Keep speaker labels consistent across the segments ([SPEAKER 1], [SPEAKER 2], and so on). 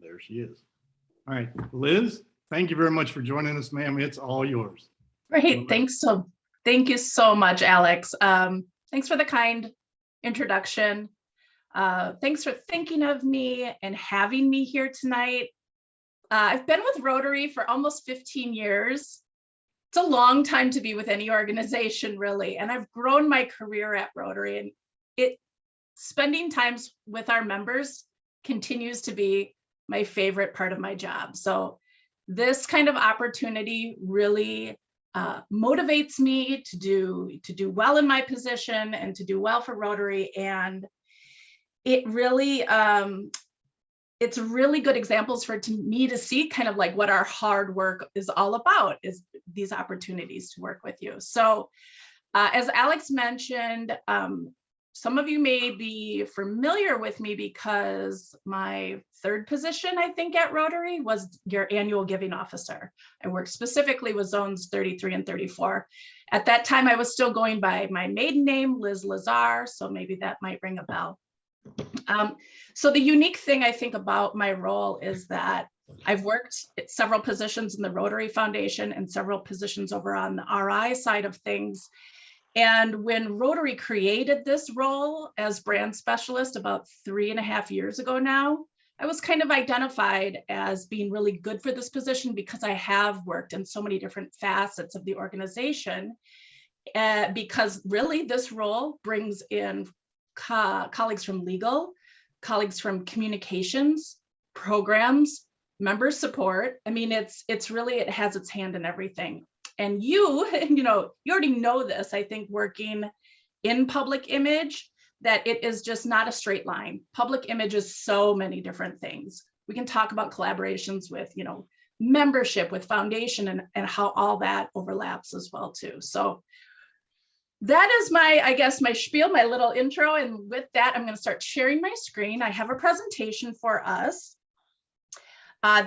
[SPEAKER 1] there she is. All right, Liz, thank you very much for joining us, ma'am. It's all yours.
[SPEAKER 2] Great, thank you so much, Alex. Thanks for the kind introduction. Thanks for thinking of me and having me here tonight. I've been with Rotary for almost 15 years. It's a long time to be with any organization, really, and I've grown my career at Rotary, and spending times with our members continues to be my favorite part of my job. So this kind of opportunity really motivates me to do well in my position and to do well for Rotary. And it really, it's really good examples for me to see kind of like what our hard work is all about, is these opportunities to work with you. So as Alex mentioned, some of you may be familiar with me because my third position, I think, at Rotary was your annual giving officer. I worked specifically with zones 33 and 34. At that time, I was still going by my maiden name, Liz Lazar, so maybe that might ring a bell. So the unique thing I think about my role is that I've worked at several positions in the Rotary Foundation and several positions over on the RI side of things. And when Rotary created this role as brand specialist about 3.5 years ago now, I was kind of identified as being really good for this position because I have worked in so many different facets of the organization. Because really this role brings in colleagues from legal, colleagues from communications, programs, member support. I mean, it's really, it has its hand in everything. And you already know this, I think, working in public image, that it is just not a straight line. Public image is so many different things. We can talk about collaborations with, membership, with foundation, and how all that overlaps as well too. So that is my spiel, my little intro. And with that, I'm going to start sharing my screen. I have a presentation for us.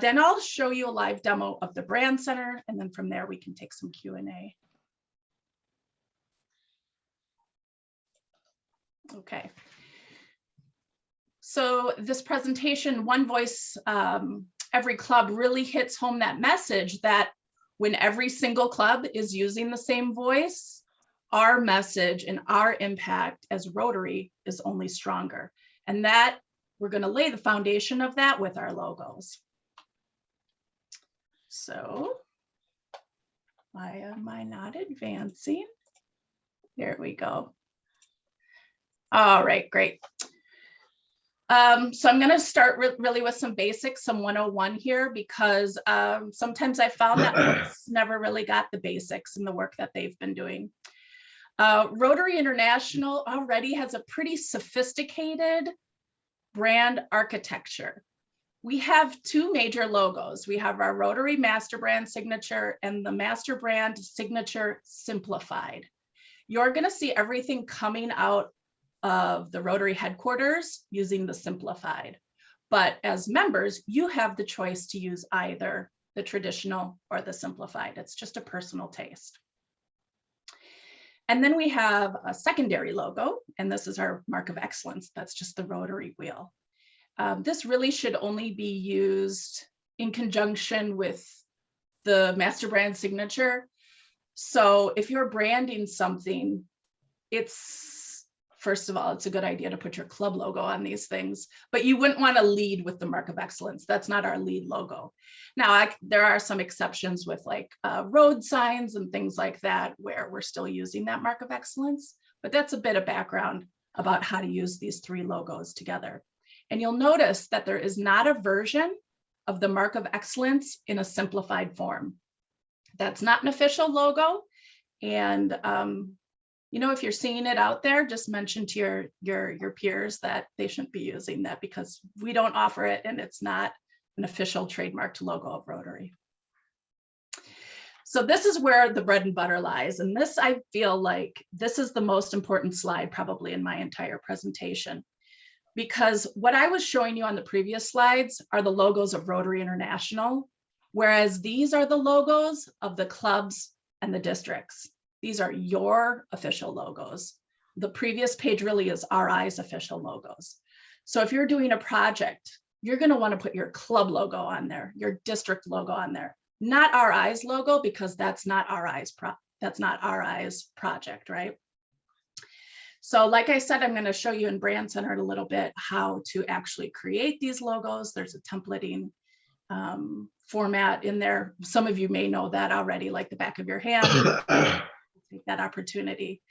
[SPEAKER 2] Then I'll show you a live demo of the Brand Center, and then from there we can take some Q&A. Okay. So this presentation, One Voice, Every Club, really hits home that message that when every single club is using the same voice, our message and our impact as Rotary is only stronger. And that we're going to lay the foundation of that with our logos. So why am I not advancing? There we go. All right, great. So I'm going to start really with some basics, some 101 here, because sometimes I found that folks never really got the basics in the work that they've been doing. Rotary International already has a pretty sophisticated brand architecture. We have two major logos. We have our Rotary Master Brand Signature and the Master Brand Signature Simplified. You're going to see everything coming out of the Rotary headquarters using the Simplified. But as members, you have the choice to use either the traditional or the Simplified. It's just a personal taste. And then we have a secondary logo, and this is our mark of excellence. That's just the Rotary wheel. This really should only be used in conjunction with the Master Brand Signature. So if you're branding something, first of all, it's a good idea to put your club logo on these things, but you wouldn't want to lead with the mark of excellence. That's not our lead logo. Now, there are some exceptions with like road signs and things like that, where we're still using that mark of excellence, but that's a bit of background about how to use these three logos together. And you'll notice that there is not a version of the mark of excellence in a simplified form. That's not an official logo. And if you're seeing it out there, just mention to your peers that they shouldn't be using that, because we don't offer it and it's not an official trademarked logo of Rotary. So this is where the bread and butter lies. And this, I feel like this is the most important slide probably in my entire presentation, because what I was showing you on the previous slides are the logos of Rotary International, whereas these are the logos of the clubs and the districts. These are your official logos. The previous page really is RI's official logos. So if you're doing a project you're going to want to put your club logo on there, your district logo on there, not RI's logo, because that's not RI's project, right? So like I said, I'm going to show you in Brand Centered a little bit how to actually create these logos. There's a templating format in there. Some of you may know that already, like the back of your hand. Take that opportunity.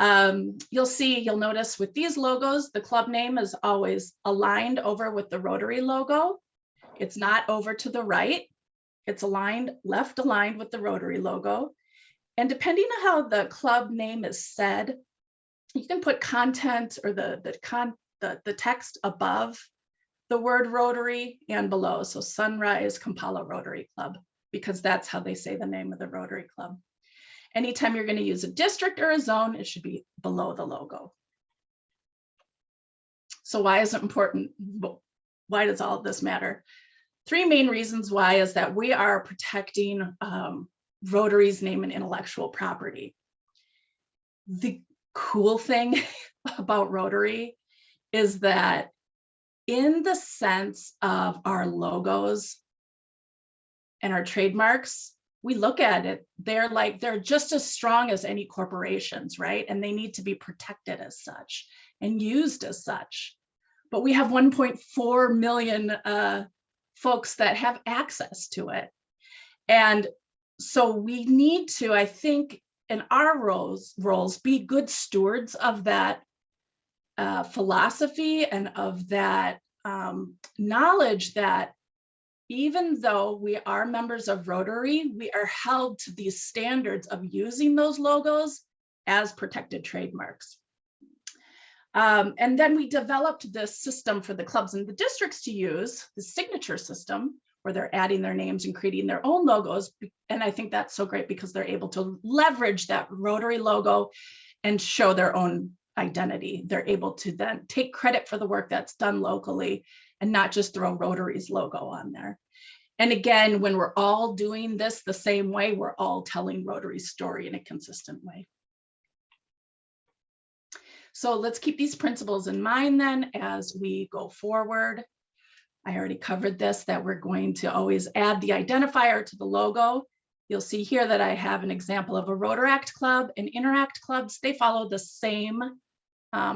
[SPEAKER 2] You'll notice with these logos, the club name is always aligned over with the Rotary logo. It's not over to the right. It's aligned, left aligned with the Rotary logo. And depending on how the club name is said, you can put content or the text above the word Rotary and below. So Sunrise Kampala Rotary Club, because that's how they say the name of the Rotary Club. Anytime you're going to use a district or a zone, it should be below the logo. So why is it important? Why does all of this matter? 3 main reasons why is that we are protecting Rotary's name and intellectual property. The cool thing about Rotary is that in the sense of our logos and our trademarks, we look at it, they're just as strong as any corporations, right? And they need to be protected as such and used as such. But we have 1.4 million folks that have access to it. And so we need to, I think, in our roles, be good stewards of that philosophy and of that knowledge that even though we are members of Rotary, we are held to these standards of using those logos as protected trademarks. And then we developed this system for the clubs and the districts to use, the signature system, where they're adding their names and creating their own logos. And I think that's so great because they're able to leverage that Rotary logo and show their own identity. They're able to then take credit for the work that's done locally and not just throw Rotary's logo on there. And again, when we're all doing this the same way, we're all telling Rotary's story in a consistent way. So let's keep these principles in mind then as we go forward. I already covered this, that we're going to always add the identifier to the logo. You'll see here that I have an example of a Rotaract club and Interact clubs. They follow the same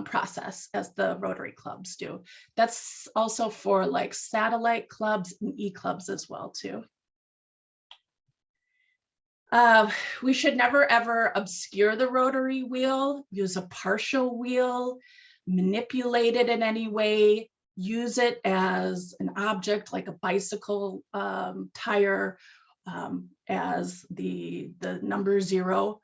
[SPEAKER 2] process as the Rotary clubs do. That's also for like satellite clubs and e-clubs as well too. We should never ever obscure the Rotary wheel, use a partial wheel, manipulate it in any way, use it as an object like a bicycle tire, as the number 0.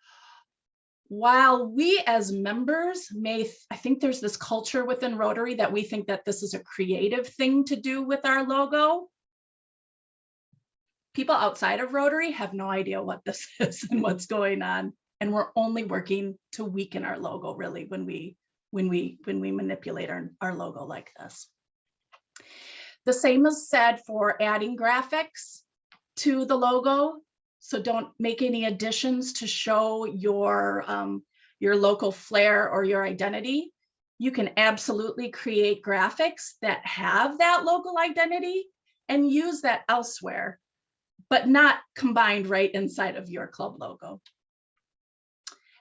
[SPEAKER 2] While we as members I think there's this culture within Rotary that we think that this is a creative thing to do with our logo. People outside of Rotary have no idea what this is and what's going on. And we're only working to weaken our logo really when we manipulate our logo like this. The same is said for adding graphics to the logo. So don't make any additions to show your local flair or your identity. You can absolutely create graphics that have that local identity and use that elsewhere, but not combined right inside of your club logo.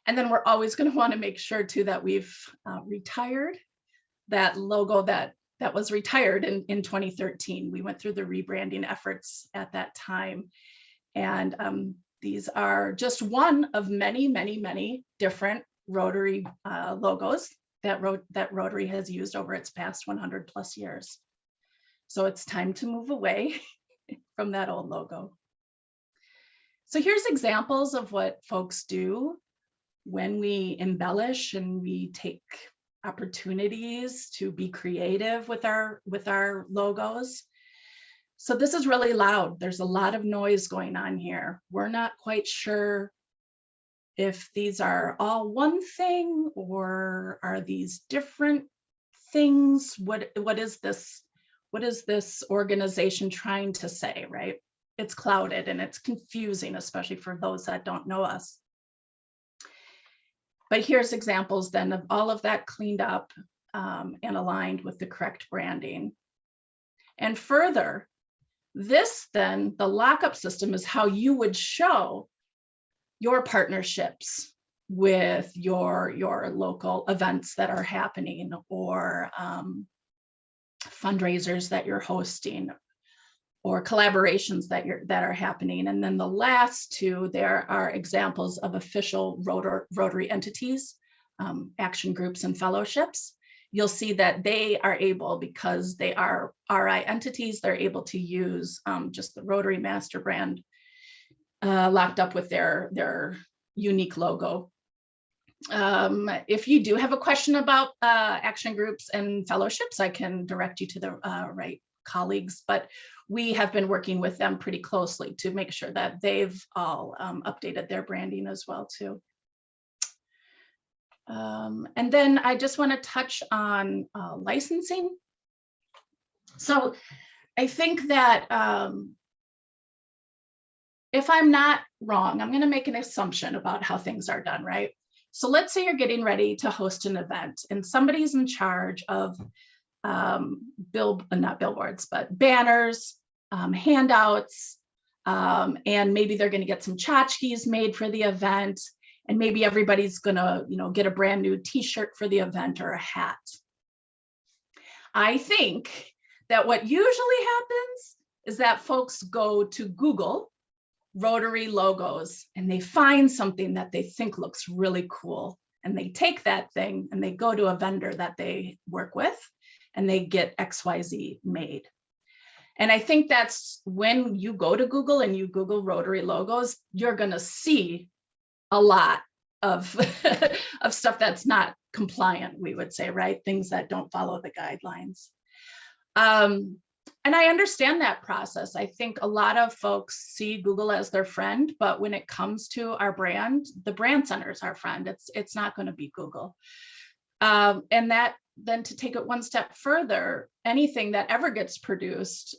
[SPEAKER 2] And then we're always going to want to make sure too that we've retired that logo that was retired in 2013. We went through the rebranding efforts at that time. And these are just one of many, many, many different Rotary logos that Rotary has used over its past 100+ years. So it's time to move away from that old logo. So here's examples of what folks do when we embellish and we take opportunities to be creative with our logos. So this is really loud. There's a lot of noise going on here. We're not quite sure if these are all one thing or are these different things. What is this? What is this organization trying to say, right? It's clouded and it's confusing, especially for those that don't know us. But here's examples then of all of that cleaned up and aligned with the correct branding. And further, this then, the lockup system is how you would show your partnerships with your local events that are happening, or fundraisers that you're hosting, or collaborations that are happening. And then the last two, there are examples of official Rotary entities, action groups and fellowships. You'll see that they are able, because they are RI entities, they're able to use just the Rotary master brand locked up with their unique logo. If you do have a question about action groups and fellowships, I can direct you to the right colleagues, but we have been working with them pretty closely to make sure that they've all updated their branding as well too. And then I just want to touch on licensing. So I think that if I'm not wrong, I'm going to make an assumption about how things are done, right? So let's say you're getting ready to host an event and somebody's in charge of not billboards, but banners, handouts, and maybe they're going to get some tchotchkes made for the event, and maybe everybody's going to, get a brand new t-shirt for the event or a hat. I think that what usually happens is that folks go to Google Rotary logos and they find something that they think looks really cool, and they take that thing and they go to a vendor that they work with and they get XYZ made. And I think that's when you go to Google and you Google Rotary logos, you're going to see a lot of of stuff that's not compliant, we would say, right? Things that don't follow the guidelines. And I understand that process. I think a lot of folks see Google as their friend, but when it comes to our brand, the brand center is our friend. It's not going to be Google. And that then, to take it one step further, anything that ever gets produced,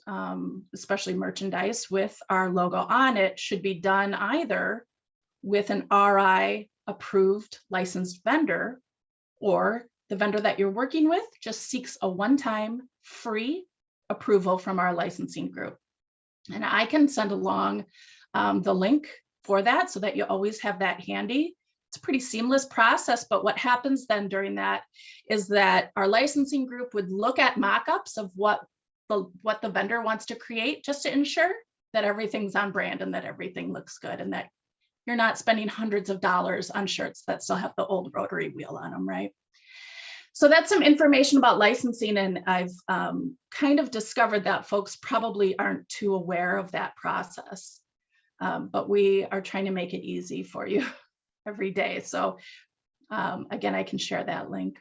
[SPEAKER 2] especially merchandise with our logo on it, should be done either with an RI approved licensed vendor, or the vendor that you're working with just seeks a one-time free approval from our licensing group. And I can send along the link for that so that you always have that handy. It's a pretty seamless process, but what happens then during that is that our licensing group would look at mock-ups of what the vendor wants to create, just to ensure that everything's on brand and that everything looks good, and that you're not spending hundreds of dollars on shirts that still have the old Rotary wheel on them, right? So that's some information about licensing, and I've kind of discovered that folks probably aren't too aware of that process, but we are trying to make it easy for you every day. So again, I can share that link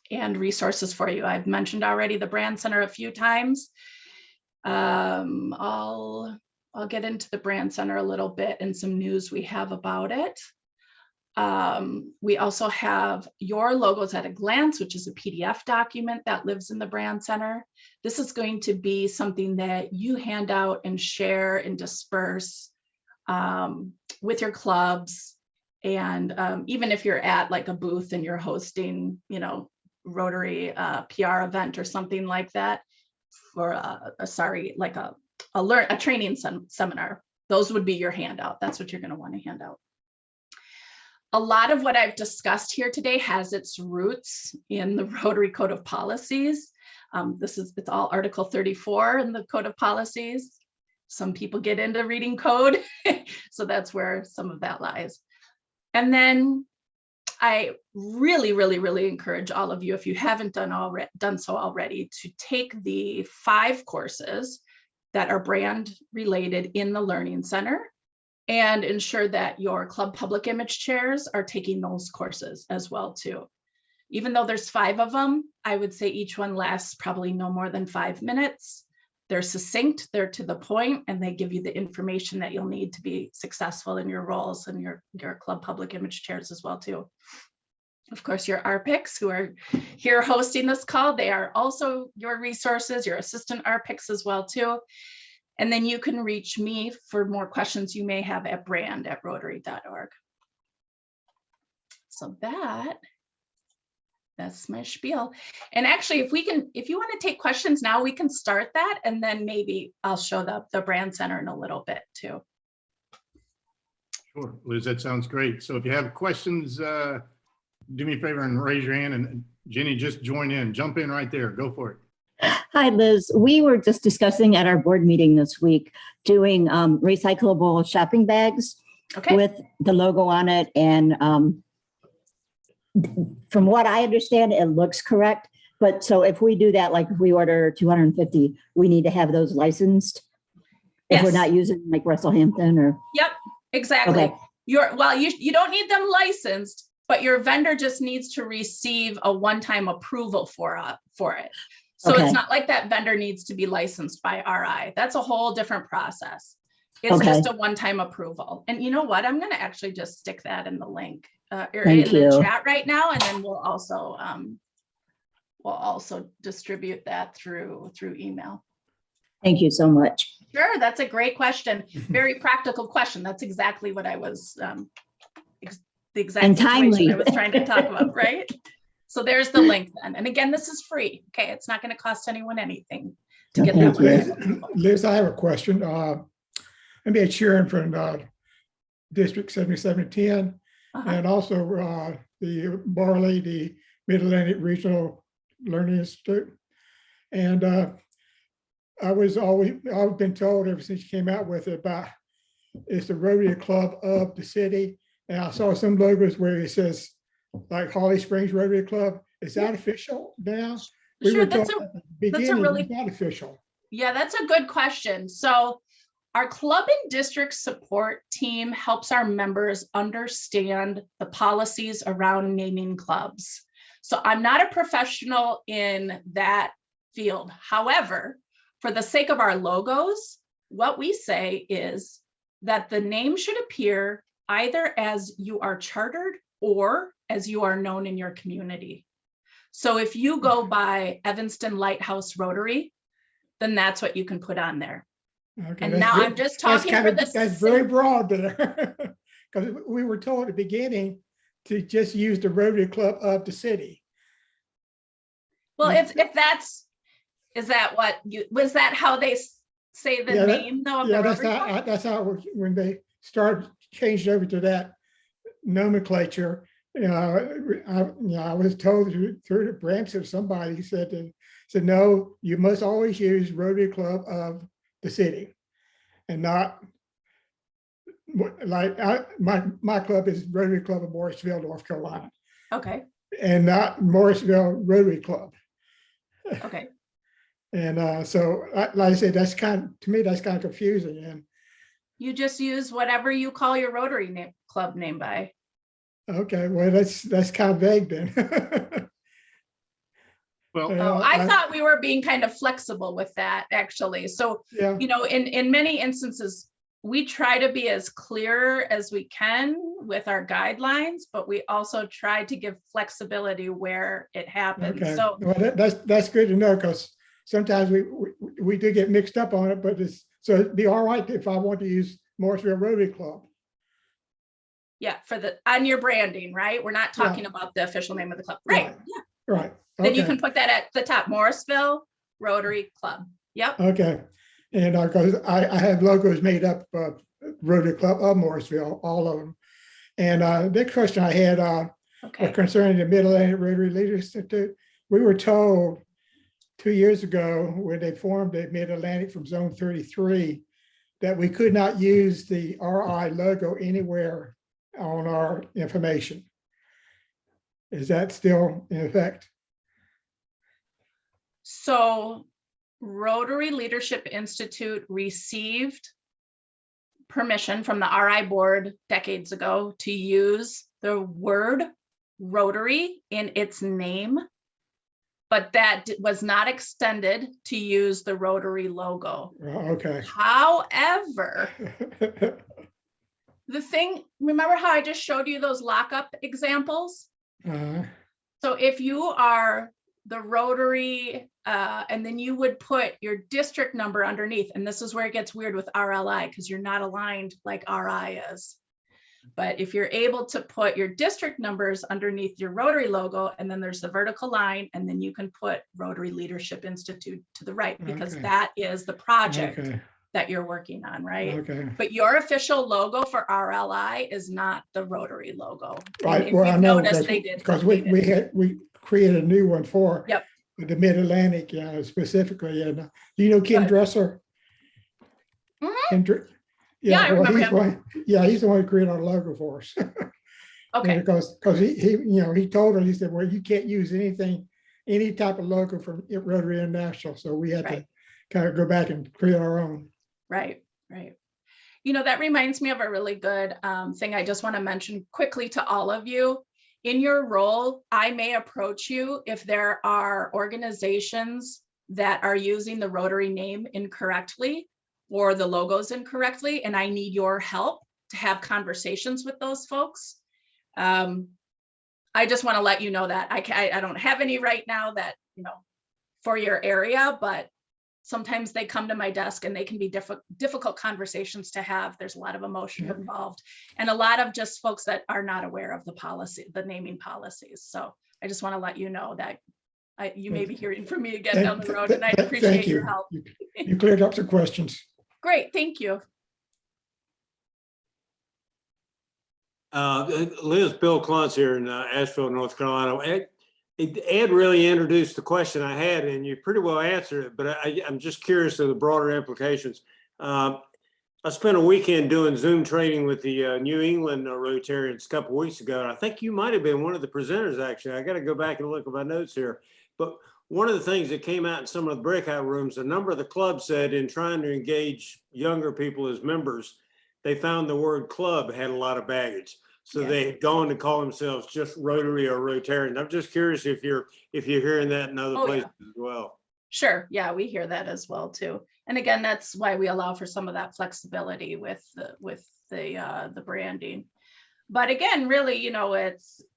[SPEAKER 2] and resources for you. I've mentioned already the Brand Center a few times. I'll get into the Brand Center a little bit and some news we have about it. We also have Your Logos at a Glance, which is a PDF document that lives in the Brand Center. This is going to be something that you hand out and share and disperse with your clubs. And even if you're at like a booth and you're hosting, Rotary PR event or something like that, for a training seminar, those would be your handout. That's what you're going to want to hand out. A lot of what I've discussed here today has its roots in the Rotary Code of Policies. It's all Article 34 in the Code of Policies. Some people get into reading code, so that's where some of that lies. And then I really, really, really encourage all of you, if you haven't done so already, to take the 5 courses that are brand related in the Learning Center, and ensure that your club public image chairs are taking those courses as well too. Even though there's 5 of them, I would say each one lasts probably no more than 5 minutes. They're succinct, they're to the point, and they give you the information that you'll need to be successful in your roles and your club public image chairs as well too. Of course, your RPICs who are here hosting this call, they are also your resources, your assistant RPICs as well too. And then you can reach me for more questions you may have at brand@rotary.org. So that that's my spiel. And actually, if you want to take questions now, we can start that, and then maybe I'll show the brand center in a little bit too.
[SPEAKER 1] Sure, Liz, that sounds great. So if you have questions, do me a favor and raise your hand, and Jenny, just join in, jump in right there, go for it.
[SPEAKER 3] Hi, Liz. We were just discussing at our board meeting this week doing recyclable shopping bags
[SPEAKER 2] Okay.
[SPEAKER 3] with the logo on it. And from what I understand, it looks correct. But so if we do that, like if we order 250, we need to have those licensed. If we're
[SPEAKER 2] Yes.
[SPEAKER 3] not using like Russell Hampton or.
[SPEAKER 2] Yep, exactly.
[SPEAKER 3] Okay.
[SPEAKER 2] You don't need them licensed, but your vendor just needs to receive a one-time approval for it. So
[SPEAKER 3] Okay.
[SPEAKER 2] it's not like that vendor needs to be licensed by RI. That's a whole different process. It's
[SPEAKER 3] Okay.
[SPEAKER 2] just a one-time approval. And you know what? I'm going to actually just stick that in the link or
[SPEAKER 3] Thank
[SPEAKER 2] in the
[SPEAKER 3] you.
[SPEAKER 2] chat right now, and then we'll also distribute that through email.
[SPEAKER 3] Thank you so much.
[SPEAKER 2] Sure, that's a great question. Very practical question. That's exactly what I was, the exact
[SPEAKER 3] And
[SPEAKER 2] situation
[SPEAKER 3] timely.
[SPEAKER 2] I was trying to talk about, right? So there's the link then. And again, this is free. Okay, it's not going to cost anyone anything to get that.
[SPEAKER 3] Thank you.
[SPEAKER 2] one.
[SPEAKER 4] Liz, I have a question. I'm Ed Sheeran from District 7710,
[SPEAKER 2] Uh-huh.
[SPEAKER 4] and also the Barley, the Mid-Atlantic Regional Learning Institute. And I've been told ever since you came out with it about it's the Rotary Club of the city. And I saw some logos where it says like Holly Springs Rotary Club. Is that official now? We
[SPEAKER 2] Sure,
[SPEAKER 4] were
[SPEAKER 2] that's
[SPEAKER 4] told
[SPEAKER 2] a
[SPEAKER 4] at the beginning
[SPEAKER 2] really-
[SPEAKER 4] it's not official.
[SPEAKER 2] Yeah, that's a good question. So our club and district support team helps our members understand the policies around naming clubs. So I'm not a professional in that field. However, for the sake of our logos, what we say is that the name should appear either as you are chartered or as you are known in your community. So if you go by Evanston Lighthouse Rotary, then that's what you can put on there.
[SPEAKER 4] Okay,
[SPEAKER 2] And
[SPEAKER 4] that's
[SPEAKER 2] now
[SPEAKER 4] very-
[SPEAKER 2] I'm just
[SPEAKER 4] that's
[SPEAKER 2] talking
[SPEAKER 4] kind
[SPEAKER 2] for
[SPEAKER 4] of-
[SPEAKER 2] the
[SPEAKER 4] That's very broad there. Because we were told at the beginning to just use the Rotary Club of the city.
[SPEAKER 2] Well, is that how they say the
[SPEAKER 4] Yeah,
[SPEAKER 2] name though of the
[SPEAKER 4] Yeah,
[SPEAKER 2] Rotary Club?
[SPEAKER 4] that's how, when they started, changed over to that nomenclature, I was told through the branch of somebody said, no, you must always use Rotary Club of the city and not like my club is Rotary Club of Morrisville, North Carolina,
[SPEAKER 2] Okay,
[SPEAKER 4] and not Morrisville Rotary Club.
[SPEAKER 2] okay.
[SPEAKER 4] And so, like I said, to me, that's kind of confusing. And
[SPEAKER 2] You just use whatever you call your Rotary club name by.
[SPEAKER 4] okay, well, that's kind of vague then.
[SPEAKER 1] Well,
[SPEAKER 2] Oh, I thought we were being kind of flexible with that, actually. So,
[SPEAKER 4] Yeah,
[SPEAKER 2] in many instances, we try to be as clear as we can with our guidelines, but we also try to give flexibility where it happens.
[SPEAKER 4] okay.
[SPEAKER 2] So,
[SPEAKER 4] Well, that's good to know, because sometimes we do get mixed up on it, but so it'd be all right if I want to use Morrisville Rotary Club.
[SPEAKER 2] yeah, on your branding, right? We're not talking about the official name of the club. Right,
[SPEAKER 4] Right.
[SPEAKER 2] yeah.
[SPEAKER 4] Right.
[SPEAKER 2] Then you
[SPEAKER 4] Okay.
[SPEAKER 2] can put that at the top, Morrisville Rotary Club. Yep.
[SPEAKER 4] Okay. And because I have logos made up of Rotary Club of Morrisville, all of them. And the question I had
[SPEAKER 2] Okay.
[SPEAKER 4] concerning the Mid-Atlantic Rotary Leadership Institute, we were told 2 years ago when they formed the Mid-Atlantic from Zone 33 that we could not use the RI logo anywhere on our information. Is that still in effect?
[SPEAKER 2] So Rotary Leadership Institute received permission from the RI board decades ago to use the word Rotary in its name, but that was not extended to use the Rotary logo.
[SPEAKER 4] Okay.
[SPEAKER 2] However, remember how I just showed you those lockup examples? So if you are the Rotary, and then you would put your district number underneath, and this is where it gets weird with RLI because you're not aligned like RI is. But if you're able to put your district numbers underneath your Rotary logo, and then there's the vertical line, and then you can put Rotary Leadership Institute to the right, because
[SPEAKER 4] Okay.
[SPEAKER 2] that is the project
[SPEAKER 4] Okay,
[SPEAKER 2] that you're working on, right?
[SPEAKER 4] okay.
[SPEAKER 2] But your official logo for RLI is not the Rotary logo. And
[SPEAKER 4] Right,
[SPEAKER 2] if
[SPEAKER 4] well, I
[SPEAKER 2] you've
[SPEAKER 4] know,
[SPEAKER 2] noticed, they did
[SPEAKER 4] because
[SPEAKER 2] update it.
[SPEAKER 4] we created a new one for
[SPEAKER 2] Yep.
[SPEAKER 4] the Mid-Atlantic, specifically, and do you know Ken
[SPEAKER 2] Good.
[SPEAKER 4] Dresser?
[SPEAKER 2] Mhm.
[SPEAKER 4] Ken Dr-
[SPEAKER 2] Yeah, I
[SPEAKER 4] well,
[SPEAKER 2] remember
[SPEAKER 4] he's
[SPEAKER 2] him.
[SPEAKER 4] one, yeah, he's the one who created our logo for us.
[SPEAKER 2] Okay,
[SPEAKER 4] Because he told us, he said, well, you can't use any type of logo from Rotary International, so we had to
[SPEAKER 2] Right.
[SPEAKER 4] kind of go back and create our own.
[SPEAKER 2] right. You know, that reminds me of a really good thing I just want to mention quickly to all of you. In your role, I may approach you if there are organizations that are using the Rotary name incorrectly or the logos incorrectly, and I need your help to have conversations with those folks. I just want to let you know that I don't have any right now that, for your area, but sometimes they come to my desk and they can be difficult conversations to have. There's a lot of emotion involved, and a lot of just folks that are not aware of the policy, the naming policies. So I just want to let you know that you may be hearing from me again down the road, and I'd appreciate
[SPEAKER 4] Thank
[SPEAKER 2] your
[SPEAKER 4] you.
[SPEAKER 2] help.
[SPEAKER 4] You cleared up some questions.
[SPEAKER 2] Great, thank you.
[SPEAKER 5] Liz, Bill Cluntz here in Asheville, North Carolina. Ed really introduced the question I had, and you pretty well answered it, but I'm just curious of the broader implications. I spent a weekend doing Zoom training with the New England Rotarians a couple of weeks ago, and I think you might have been one of the presenters, actually. I got to go back and look at my notes here. But one of the things that came out in some of the breakout rooms, a number of the clubs said in trying to engage younger people as members, they found the word club had a lot of baggage. So
[SPEAKER 2] Yeah.
[SPEAKER 5] they had gone to call themselves just Rotary or Rotarian. I'm just curious if you're hearing that in other
[SPEAKER 2] Oh,
[SPEAKER 5] places
[SPEAKER 2] yeah.
[SPEAKER 5] as well.
[SPEAKER 2] Sure. Yeah, we hear that as well too. And again, that's why we allow for some of that flexibility with the branding. But again, really,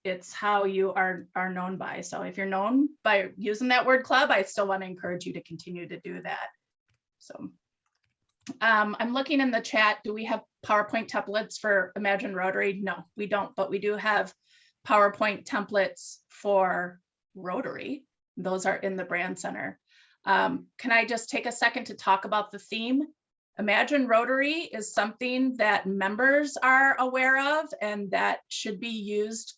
[SPEAKER 2] it's how you are known by. So if you're known by using that word club, I still want to encourage you to continue to do that. So I'm looking in the chat. Do we have PowerPoint templates for Imagine Rotary? No, we don't, but we do have PowerPoint templates for Rotary. Those are in the brand center. Can I just take a second to talk about the theme? Imagine Rotary is something that members are aware of and that should be used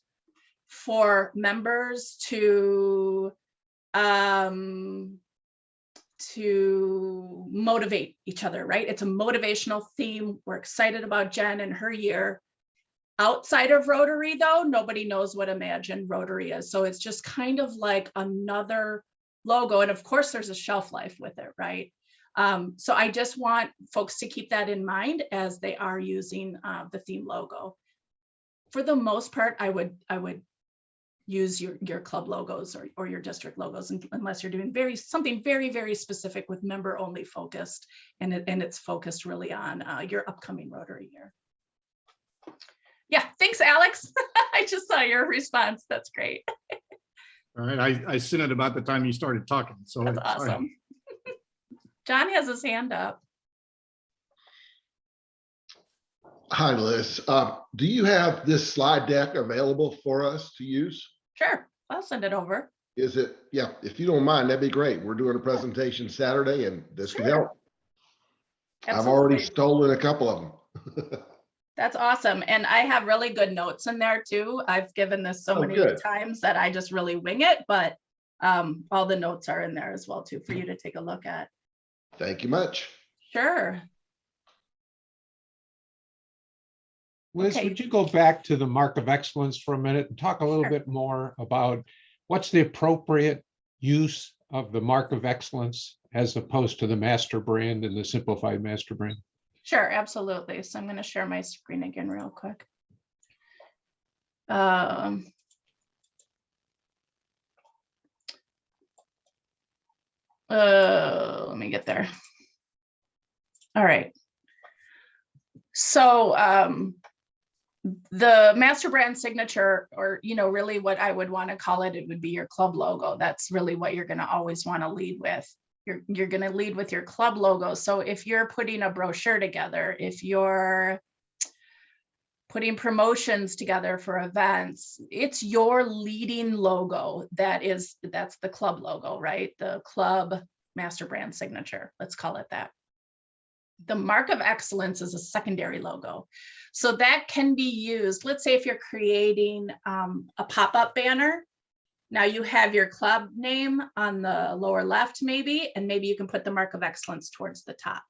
[SPEAKER 2] for members to motivate each other, right? It's a motivational theme. We're excited about Jen and her year. Outside of Rotary, though, nobody knows what Imagine Rotary is. So it's just kind of like another logo. And of course, there's a shelf life with it, right? So I just want folks to keep that in mind as they are using the theme logo. For the most part, I would use your club logos or your district logos, unless you're doing something very, very specific with member only focused, and it's focused really on your upcoming Rotary year. Yeah, thanks, Alex. I just saw your response. That's great.
[SPEAKER 1] All right, I sent it about the time you started talking, so.
[SPEAKER 2] That's awesome. John has his hand up.
[SPEAKER 6] Hi, Liz. Do you have this slide deck available for us to use?
[SPEAKER 2] Sure, I'll send it over.
[SPEAKER 6] Is it? Yeah, if you don't mind, that'd be great. We're doing a presentation Saturday and this could help. I've already
[SPEAKER 2] Absolutely.
[SPEAKER 6] stolen a couple of them.
[SPEAKER 2] That's awesome. And I have really good notes in there too. I've given this so many
[SPEAKER 6] good.
[SPEAKER 2] times that I just really wing it, but all the notes are in there as well too for you to take a look at.
[SPEAKER 6] Thank you much.
[SPEAKER 2] Sure.
[SPEAKER 7] Liz,
[SPEAKER 2] Okay.
[SPEAKER 7] would you go back to the Mark of Excellence for a minute and talk a little
[SPEAKER 2] Sure.
[SPEAKER 7] bit more about what's the appropriate use of the Mark of Excellence as opposed to the master brand and the simplified master brand?
[SPEAKER 2] Sure, absolutely. So I'm going to share my screen again real quick. Let me get there. All right. So the master brand signature, or really what I would want to call it, it would be your club logo. That's really what you're going to always want to lead with. You're going to lead with your club logo. So if you're putting a brochure together, if you're putting promotions together for events, it's your leading logo that's the club logo, right? The club master brand signature, let's call it that. The mark of excellence is a secondary logo. So that can be used, let's say if you're creating a pop-up banner, now you have your club name on the lower left maybe, and maybe you can put the mark of excellence towards the top.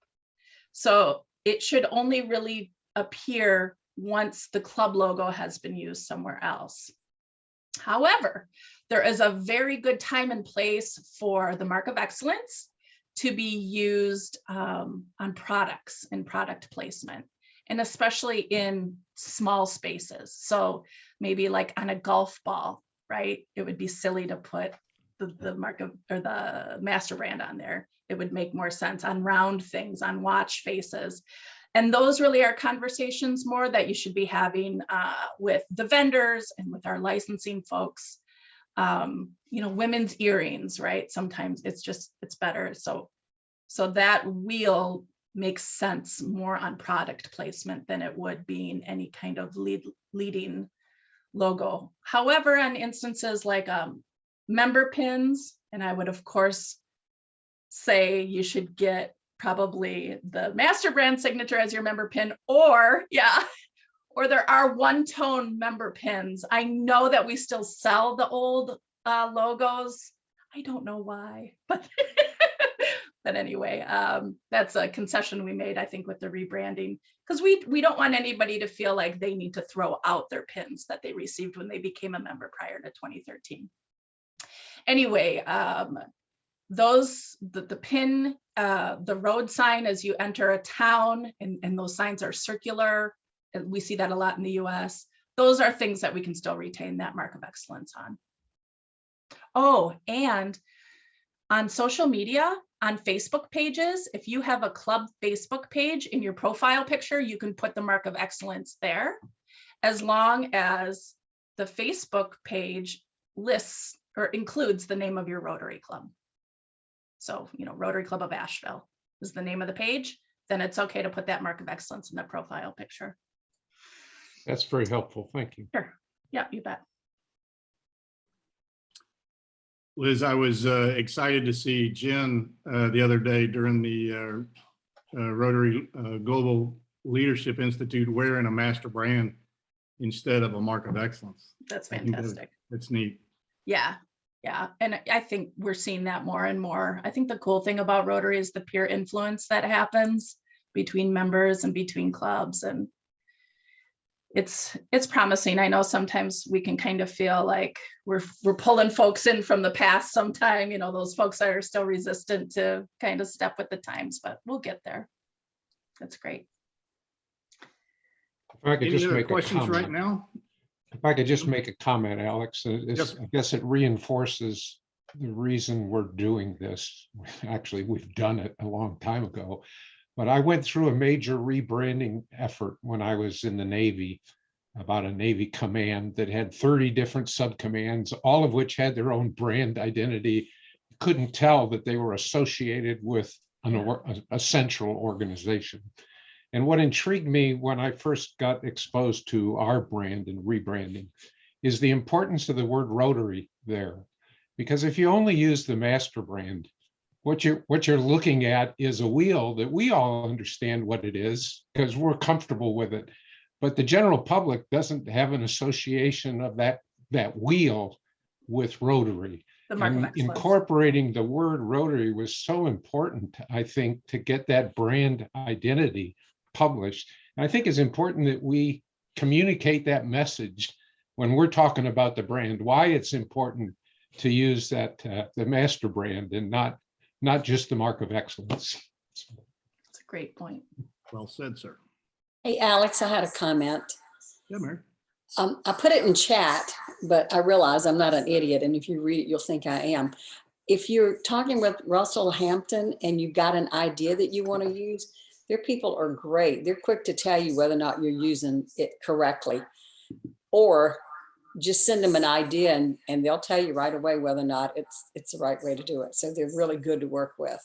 [SPEAKER 2] So it should only really appear once the club logo has been used somewhere else. However, there is a very good time and place for the mark of excellence to be used on products and product placement, and especially in small spaces. So maybe like on a golf ball, right? It would be silly to put the mark of or the master brand on there. It would make more sense on round things, on watch faces. And those really are conversations more that you should be having with the vendors and with our licensing folks. Women's earrings, right? Sometimes it's better. So that wheel makes sense more on product placement than it would being any kind of leading logo. However, on instances like member pins, and I would of course say you should get probably the master brand signature as your member pin, or there are one-tone member pins. I know that we still sell the old logos. I don't know why, but but anyway, that's a concession we made, I think, with the rebranding, because we don't want anybody to feel like they need to throw out their pins that they received when they became a member prior to 2013. Anyway, the pin, the road sign as you enter a town, and those signs are circular. And we see that a lot in the US. Those are things that we can still retain that mark of excellence on. Oh, and on social media, on Facebook pages, if you have a club Facebook page in your profile picture, you can put the mark of excellence there, as long as the Facebook page lists or includes the name of your Rotary Club. So, Rotary Club of Asheville is the name of the page, then it's okay to put that mark of excellence in the profile picture.
[SPEAKER 7] That's very helpful. Thank you.
[SPEAKER 2] Sure. Yeah, you bet.
[SPEAKER 1] Liz, I was excited to see Jen the other day during the Rotary Global Leadership Institute wearing a master brand instead of a mark of excellence.
[SPEAKER 2] That's fantastic.
[SPEAKER 1] That's neat.
[SPEAKER 2] Yeah. And I think we're seeing that more and more. I think the cool thing about Rotary is the peer influence that happens between members and between clubs. And it's promising. I know sometimes we can kind of feel like we're pulling folks in from the past sometime, those folks are still resistant to kind of step with the times, but we'll get there. That's great.
[SPEAKER 7] If I could
[SPEAKER 1] Any
[SPEAKER 7] just
[SPEAKER 1] other
[SPEAKER 7] make a
[SPEAKER 1] questions right
[SPEAKER 7] comment.
[SPEAKER 1] now?
[SPEAKER 7] If I could just make a comment, Alex,
[SPEAKER 1] Yes.
[SPEAKER 7] I guess it reinforces the reason we're doing this. Actually, we've done it a long time ago, but I went through a major rebranding effort when I was in the Navy, about a Navy command that had 30 different subcommands, all of which had their own brand identity. Couldn't tell that they were associated with a central organization. And what intrigued me when I first got exposed to our brand and rebranding is the importance of the word Rotary there. Because if you only use the master brand, what you're looking at is a wheel that we all understand what it is because we're comfortable with it. But the general public doesn't have an association of that wheel with Rotary. And incorporating the word Rotary was so important, I think, to get that brand identity published. And I think it's important that we communicate that message when we're talking about the brand, why it's important to use that the master brand and not just the mark of excellence.
[SPEAKER 2] That's a great point.
[SPEAKER 1] Well said, sir.
[SPEAKER 8] Hey, Alex, I had a comment.
[SPEAKER 1] Yeah, Mary.
[SPEAKER 8] I put it in chat, but I realize I'm not an idiot. And if you read it, you'll think I am. If you're talking with Russell Hampton and you've got an idea that you want to use, their people are great. They're quick to tell you whether or not you're using it correctly, or just send them an idea and they'll tell you right away whether or not it's the right way to do it. So they're really good to work with.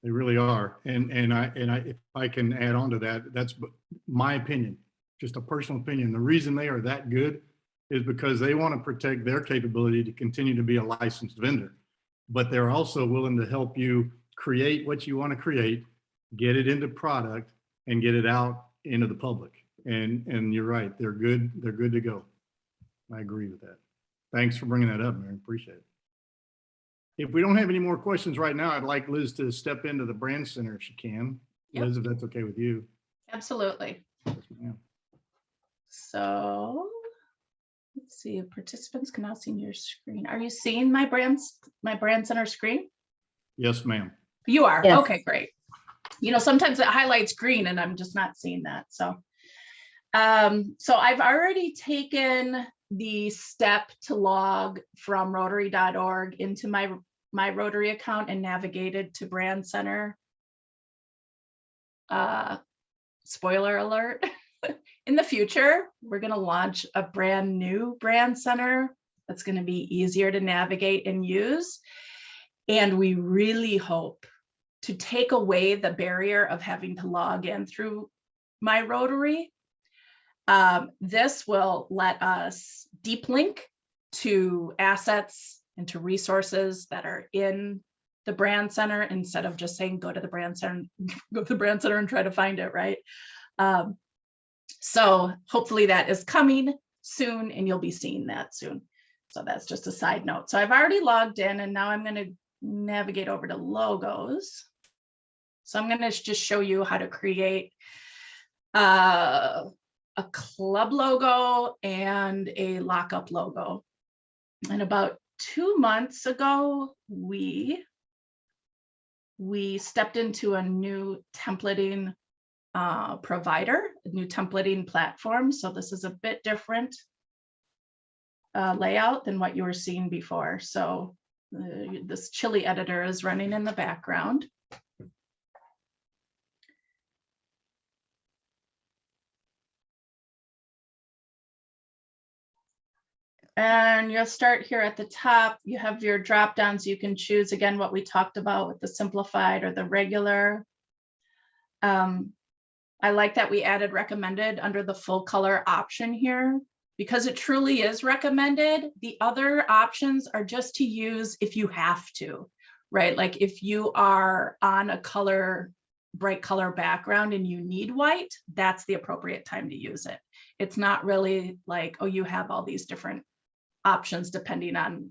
[SPEAKER 1] They really are. And if I can add on to that, that's my opinion. just a personal opinion. The reason they are that good is because they want to protect their capability to continue to be a licensed vendor. But they're also willing to help you create what you want to create, get it into product, and get it out into the public. And you're right, they're good to go. I agree with that. Thanks for bringing that up, Mary. Appreciate it. If we don't have any more questions right now, I'd like Liz to step into the brand center if she can.
[SPEAKER 2] Yep.
[SPEAKER 1] Liz, if that's okay with you.
[SPEAKER 2] Absolutely.
[SPEAKER 1] Yes, ma'am.
[SPEAKER 2] So let's see if participants can now see your screen. Are you seeing my brand center screen?
[SPEAKER 1] Yes, ma'am.
[SPEAKER 2] You are.
[SPEAKER 3] Yes.
[SPEAKER 2] Okay, great. You know, sometimes it highlights green and I'm just not seeing that. So, so I've already taken the step to log from Rotary.org into my Rotary account and navigated to Brand Center. Spoiler alert. In the future, we're going to launch a brand new Brand Center that's going to be easier to navigate and use. And we really hope to take away the barrier of having to log in through my Rotary. This will let us deep link to assets and to resources that are in the Brand Center instead of just saying, go to the Brand Center and try to find it, right? So hopefully that is coming soon and you'll be seeing that soon. So that's just a side note. So I've already logged in and now I'm going to navigate over to logos. So I'm going to just show you how to create a club logo and a lockup logo. And about 2 months ago, we stepped into a new templating provider, a new templating platform. So this is a bit different layout than what you were seeing before. So this chili editor is running in the background. And you'll start here at the top. You have your drop downs. You can choose again what we talked about with the simplified or the regular. I like that we added recommended under the full color option here because it truly is recommended. The other options are just to use if you have to, right? Like if you are on a bright color background and you need white, that's the appropriate time to use it. It's not really like, oh, you have all these different options depending on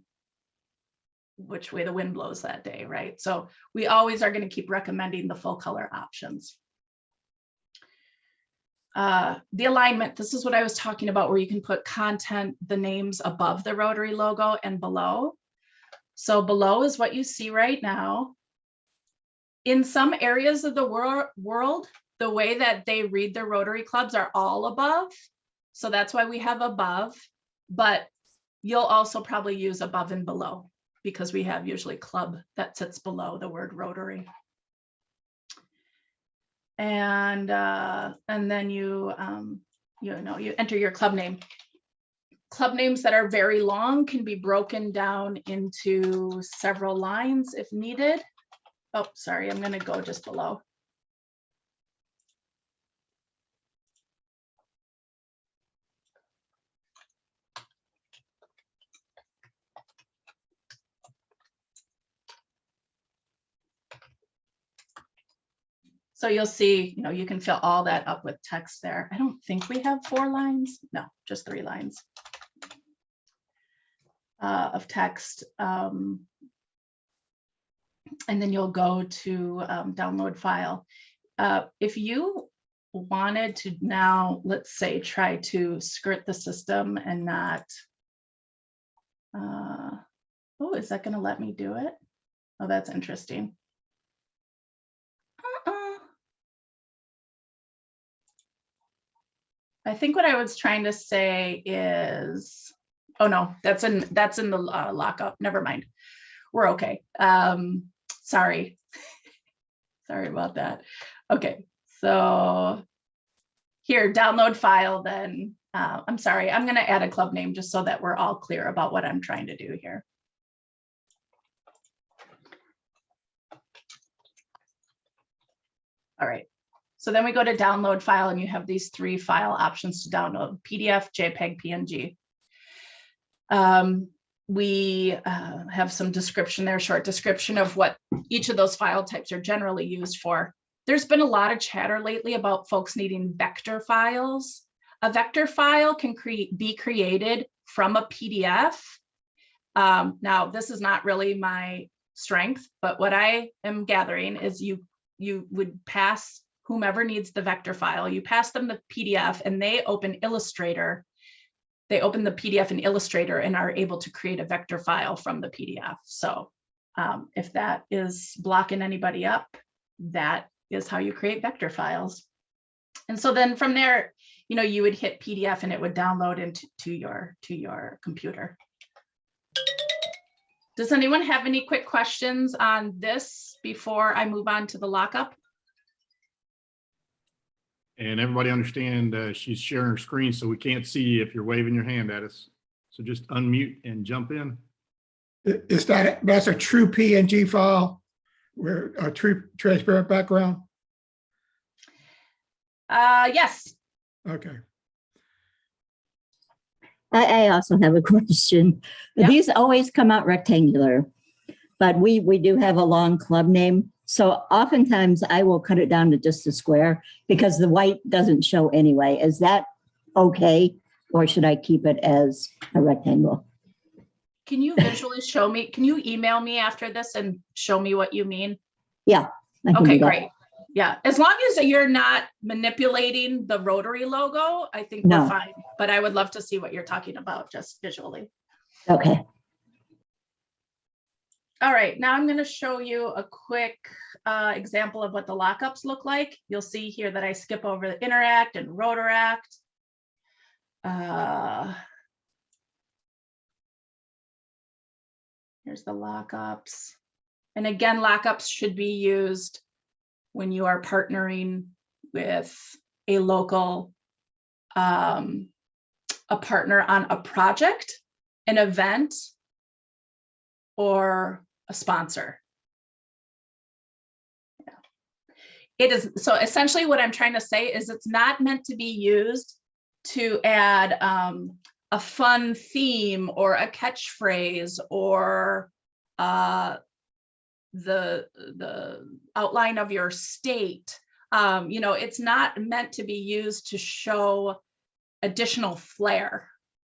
[SPEAKER 2] which way the wind blows that day, right? So we always are going to keep recommending the full color options. The alignment, this is what I was talking about, where you can put content, the names above the Rotary logo and below. So below is what you see right now. In some areas of the world, the way that they read their Rotary clubs are all above. So that's why we have above, but you'll also probably use above and below because we have usually club that sits below the word Rotary. And then you enter your club name. Club names that are very long can be broken down into several lines if needed. Oh, sorry, I'm going to go just below. So you'll see, you can fill all that up with text there. I don't think we have 4 lines. No, just 3 lines of text. And then you'll go to download file. If you wanted to now, let's say, try to skirt the system and not, oh, is that going to let me do it? Oh, that's interesting. I think what I was trying to say is, oh no, that's in the lockup. Never mind. We're okay. Sorry. Sorry about that. Okay, so here, download file then. I'm sorry, I'm gonna add a club name just so that we're all clear about what I'm trying to do here. All right, So then we go to download file, and you have these 3 file options to download: PDF, JPEG, PNG. We have some description there, short description of what each of those file types are generally used for. There's been a lot of chatter lately about folks needing vector files. A vector file can be created from a PDF. Now, this is not really my strength, but what I am gathering is you would pass whomever needs the vector file, you pass them the PDF, and they open Illustrator. They open the PDF in Illustrator and are able to create a vector file from the PDF. So if that is blocking anybody up, that is how you create vector files. And so then from there, you would hit PDF and it would download into your computer. Does anyone have any quick questions on this before I move on to the lockup?
[SPEAKER 1] And everybody understand she's sharing her screen, so we can't see if you're waving your hand at us. So just unmute and jump in.
[SPEAKER 4] That's a true PNG file where a true transparent background?
[SPEAKER 2] Yes.
[SPEAKER 4] Okay.
[SPEAKER 3] I also have a question.
[SPEAKER 2] Yeah.
[SPEAKER 3] These always come out rectangular, but we do have a long club name. So oftentimes I will cut it down to just a square because the white doesn't show anyway. Is that okay? Or should I keep it as a rectangle?
[SPEAKER 2] Can you visually show me? Can you email me after this and show me what you mean?
[SPEAKER 3] Yeah. I can
[SPEAKER 2] Okay,
[SPEAKER 3] do that.
[SPEAKER 2] great. Yeah, as long as you're not manipulating the Rotary logo, I think
[SPEAKER 3] No.
[SPEAKER 2] we're fine. But I would love to see what you're talking about just visually.
[SPEAKER 3] Okay.
[SPEAKER 2] All right, now I'm going to show you a quick example of what the lockups look like. You'll see here that I skip over the Interact and Rotaract. Here's the lockups. And again, lockups should be used when you are partnering with a local, a partner on a project, an event, or a sponsor. Yeah. It is, so essentially what I'm trying to say is it's not meant to be used to add a fun theme or a catchphrase or the outline of your state. It's not meant to be used to show additional flair.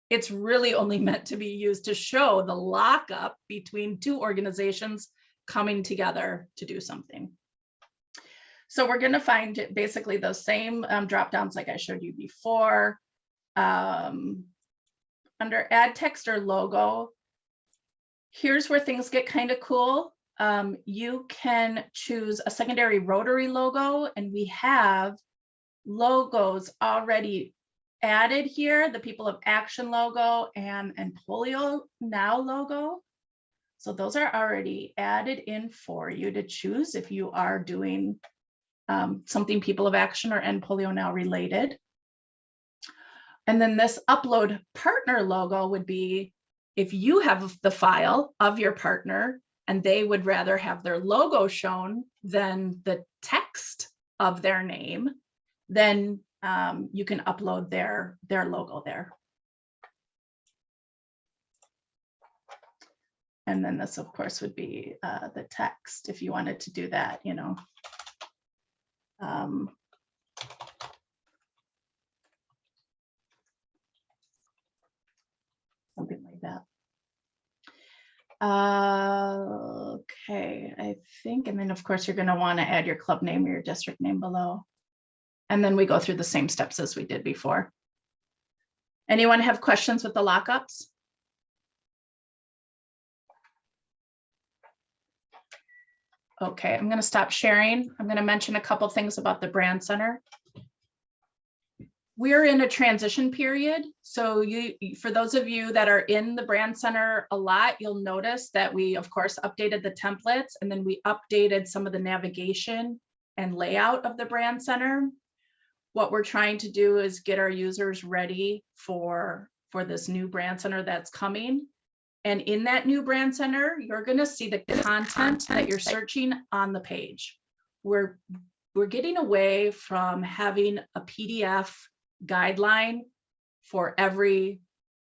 [SPEAKER 2] It's really only meant to be used to show the lockup between 2 organizations coming together to do something. So we're going to find basically the same drop downs like I showed you before. Under add text or logo, here's where things get kind of cool. You can choose a secondary Rotary logo, and we have logos already added here, the People of Action logo and Polio Now logo. So those are already added in for you to choose if you are doing something People of Action or End Polio Now related. And then this upload partner logo would be if you have the file of your partner and they would rather have their logo shown than the text of their name, then you can upload their logo there. And then this, of course, would be the text if you wanted to do that, something like that. Okay, I think, and then of course, you're going to want to add your club name or your district name below. And then we go through the same steps as we did before. Anyone have questions with the lockups? Okay, I'm going to stop sharing. I'm going to mention a couple things about the Brand Center. We're in a transition period. So for those of you that are in the Brand Center a lot, you'll notice that we, of course, updated the templates, and then we updated some of the navigation and layout of the Brand Center. What we're trying to do is get our users ready for this new Brand Center that's coming. And in that new Brand Center, you're going to see the content that you're searching on the page. We're we're getting away from having a PDF guideline for every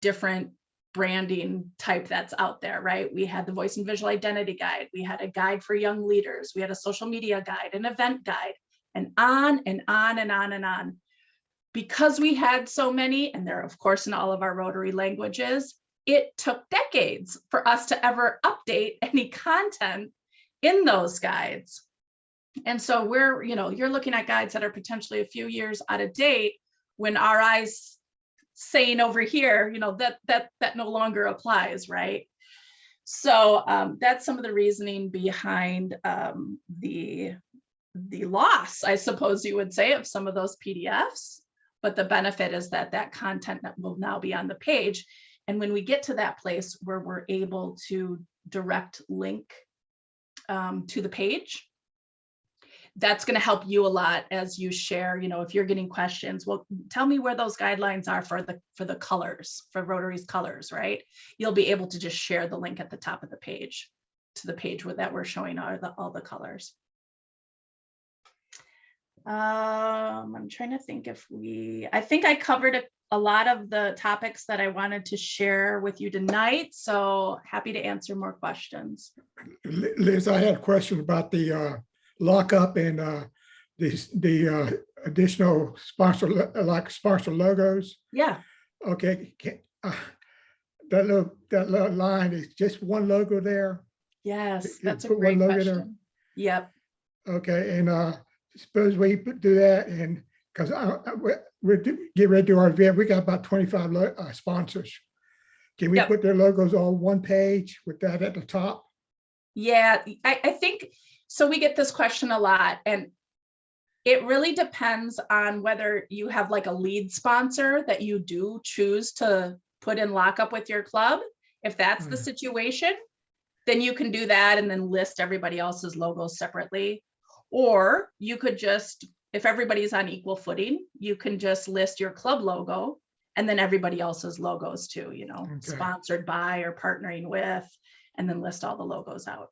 [SPEAKER 2] different branding type that's out there, right? We had the voice and visual identity guide. We had a guide for young leaders. We had a social media guide, an event guide, and on and on and on and on. Because we had so many, and they're of course in all of our Rotary languages, it took decades for us to ever update any content in those guides. And so we're, you're looking at guides that are potentially a few years out of date when our eyes saying over here, that no longer applies, right? So that's some of the reasoning behind the loss, I suppose you would say, of some of those PDFs. But the benefit is that that content will now be on the page. And when we get to that place where we're able to direct link to the page, that's going to help you a lot as you share, if you're getting questions, well, tell me where those guidelines are for the colors, for Rotary's colors, right? You'll be able to just share the link at the top of the page to the page that we're showing all the colors. I'm trying to think I think I covered a lot of the topics that I wanted to share with you tonight. So happy to answer more questions.
[SPEAKER 4] Liz, I had a question about the lockup and the additional sponsor logos.
[SPEAKER 2] Yeah.
[SPEAKER 4] Okay, that little line is just one logo there.
[SPEAKER 2] Yes, that's a
[SPEAKER 4] put
[SPEAKER 2] great
[SPEAKER 4] one logo there?
[SPEAKER 2] question. Yep.
[SPEAKER 4] Okay, and suppose we do that, and because we're getting ready to do our event, we got about 25 sponsors. Can we
[SPEAKER 2] Yep.
[SPEAKER 4] put their logos on one page with that at the top?
[SPEAKER 2] Yeah, I think so. We get this question a lot, and it really depends on whether you have like a lead sponsor that you do choose to put in lockup with your club. If that's the situation, then you can do that and then list everybody else's logos separately. Or you could just, if everybody's on equal footing, you can just list your club logo and then everybody else's logos too, sponsored by or partnering with, and then list all the logos out.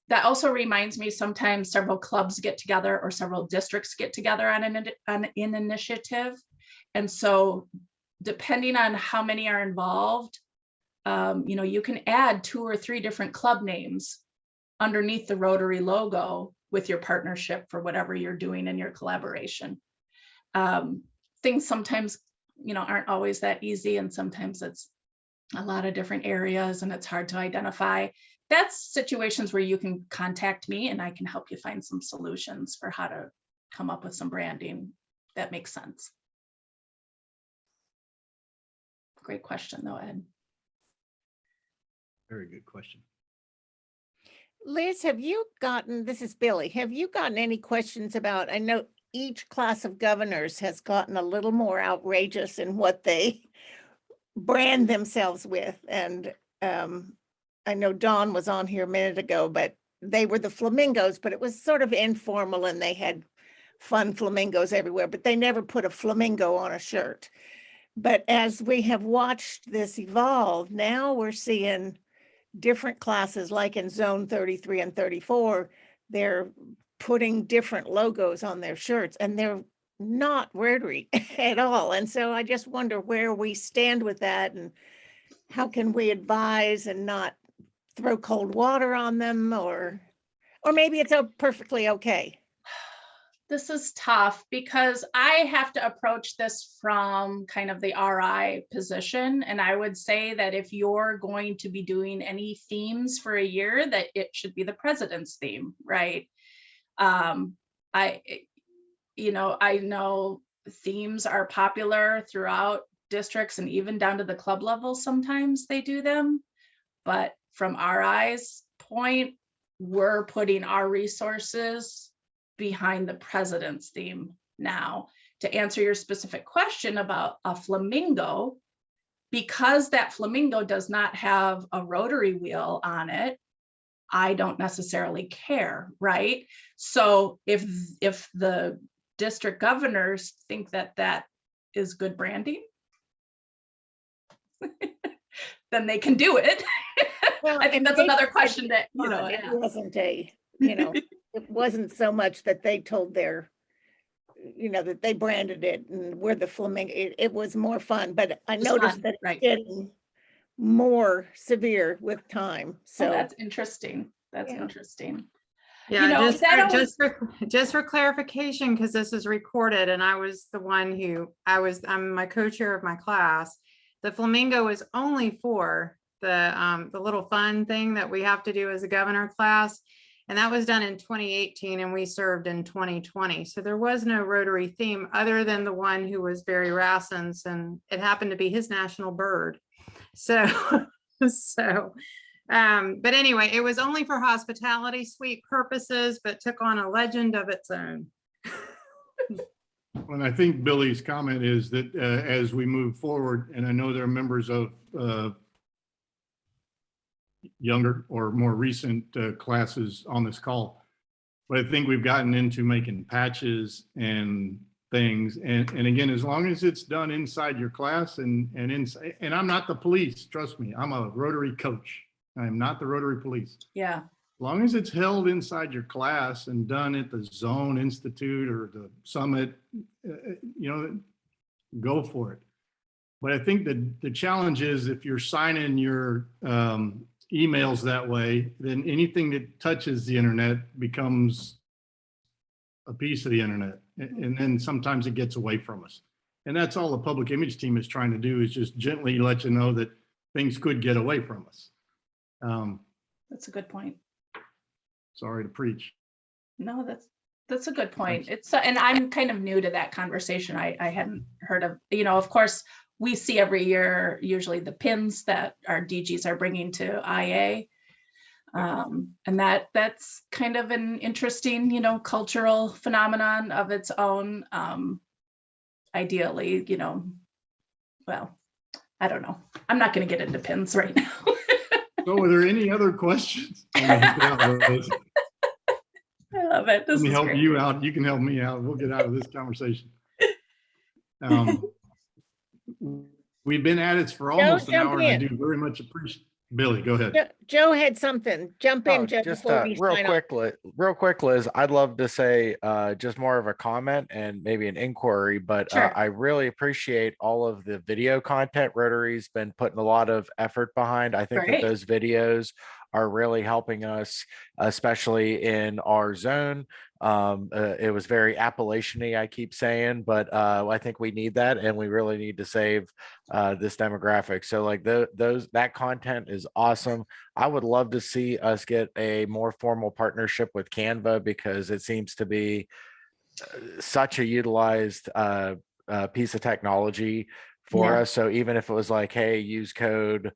[SPEAKER 2] That also reminds me, sometimes several clubs get together or several districts get together on an initiative. And so depending on how many are involved, you can add 2 or 3 different club names underneath the Rotary logo with your partnership for whatever you're doing in your collaboration. Things sometimes, aren't always that easy, and sometimes it's a lot of different areas and it's hard to identify. That's situations where you can contact me and I can help you find some solutions for how to come up with some branding that makes sense. Great question though, Ed.
[SPEAKER 1] Very good question.
[SPEAKER 9] Liz, this is Billy, have you gotten any questions about, I know each class of governors has gotten a little more outrageous in what they brand themselves with. And I know Dawn was on here a minute ago, but they were the flamingos, but it was sort of informal and they had fun flamingos everywhere, but they never put a flamingo on a shirt. But as we have watched this evolve, now we're seeing different classes, like in zone 33 and 34, they're putting different logos on their shirts and they're not Rotary at all. And so I just wonder where we stand with that and how can we advise and not throw cold water on them, or maybe it's perfectly okay.
[SPEAKER 2] This is tough because I have to approach this from kind of the RI position. And I would say that if you're going to be doing any themes for a year, that it should be the president's theme, right? I know themes are popular throughout districts and even down to the club level. Sometimes they do them, but from RI's point, we're putting our resources behind the president's theme now. To answer your specific question about a flamingo, because that flamingo does not have a Rotary wheel on it, I don't necessarily care, right? So if the district governors think that that is good branding, then they can do it.
[SPEAKER 9] Well,
[SPEAKER 2] I think that's another question that,
[SPEAKER 9] it
[SPEAKER 2] ask.
[SPEAKER 9] wasn't a, it wasn't so much that they told their, that they branded it and we're the flamingo. It was more fun, but I
[SPEAKER 2] It's
[SPEAKER 9] noticed
[SPEAKER 2] fun,
[SPEAKER 9] that it's
[SPEAKER 2] right.
[SPEAKER 9] getting more severe with time.
[SPEAKER 2] So
[SPEAKER 9] So
[SPEAKER 2] that's interesting. That's
[SPEAKER 9] Yeah.
[SPEAKER 2] interesting.
[SPEAKER 10] Yeah,
[SPEAKER 2] know,
[SPEAKER 10] just
[SPEAKER 2] that
[SPEAKER 10] for,
[SPEAKER 2] always-
[SPEAKER 10] just for clarification, because this is recorded and I was the one who, I'm my co-chair of my class. The flamingo is only for the little fun thing that we have to do as a governor class. And that was done in 2018 and we served in 2020. So there was no Rotary theme other than the one who was Barry Rassens, and it happened to be his national bird. So, but anyway, it was only for hospitality suite purposes, but took on a legend of its own.
[SPEAKER 1] And I think Billy's comment is that as we move forward, and I know there are members of younger or more recent classes on this call, but I think we've gotten into making patches and things. And again, as long as it's done inside your class and I'm not the police, trust me, I'm a Rotary coach. I am not the Rotary police.
[SPEAKER 2] Yeah.
[SPEAKER 1] As long as it's held inside your class and done at the Zone Institute or the Summit, go for it. But I think that the challenge is if you're signing your emails that way, then anything that touches the internet becomes a piece of the internet. And then sometimes it gets away from us. And that's all the public image team is trying to do, is just gently let you know that things could get away from us.
[SPEAKER 2] That's a good point.
[SPEAKER 1] Sorry to preach.
[SPEAKER 2] No, that's a good point. It's and I'm kind of new to that conversation. I hadn't heard of, of course, we see every year usually the pins that our DGs are bringing to IA. And that's kind of an interesting, cultural phenomenon of its own. Ideally, well, I don't know. I'm not going to get into pins right now.
[SPEAKER 1] So are there any other questions?
[SPEAKER 2] I love it. This
[SPEAKER 1] Let me
[SPEAKER 2] is
[SPEAKER 1] help
[SPEAKER 2] great.
[SPEAKER 1] you out. You can help me out. We'll get out of this conversation. We've been at it for almost an
[SPEAKER 9] jump
[SPEAKER 1] hour, and I
[SPEAKER 9] in.
[SPEAKER 1] do very much appreciate. Billy, go ahead.
[SPEAKER 9] Joe had something. Jump in, Joe.
[SPEAKER 11] Just
[SPEAKER 9] before we sign off.
[SPEAKER 11] real quick, Liz, I'd love to say just more of a comment and maybe an inquiry, but
[SPEAKER 2] Sure.
[SPEAKER 11] I really appreciate all of the video content Rotary's been putting a lot of effort behind. I think
[SPEAKER 2] Great.
[SPEAKER 11] that those videos are really helping us, especially in our zone. It was very Appalachian-y, I keep saying, but I think we need that, and we really need to save this demographic. So like that content is awesome. I would love to see us get a more formal partnership with Canva, because it seems to be such a utilized piece of technology for
[SPEAKER 2] Yeah.
[SPEAKER 11] us. So even if it was like, hey, use code,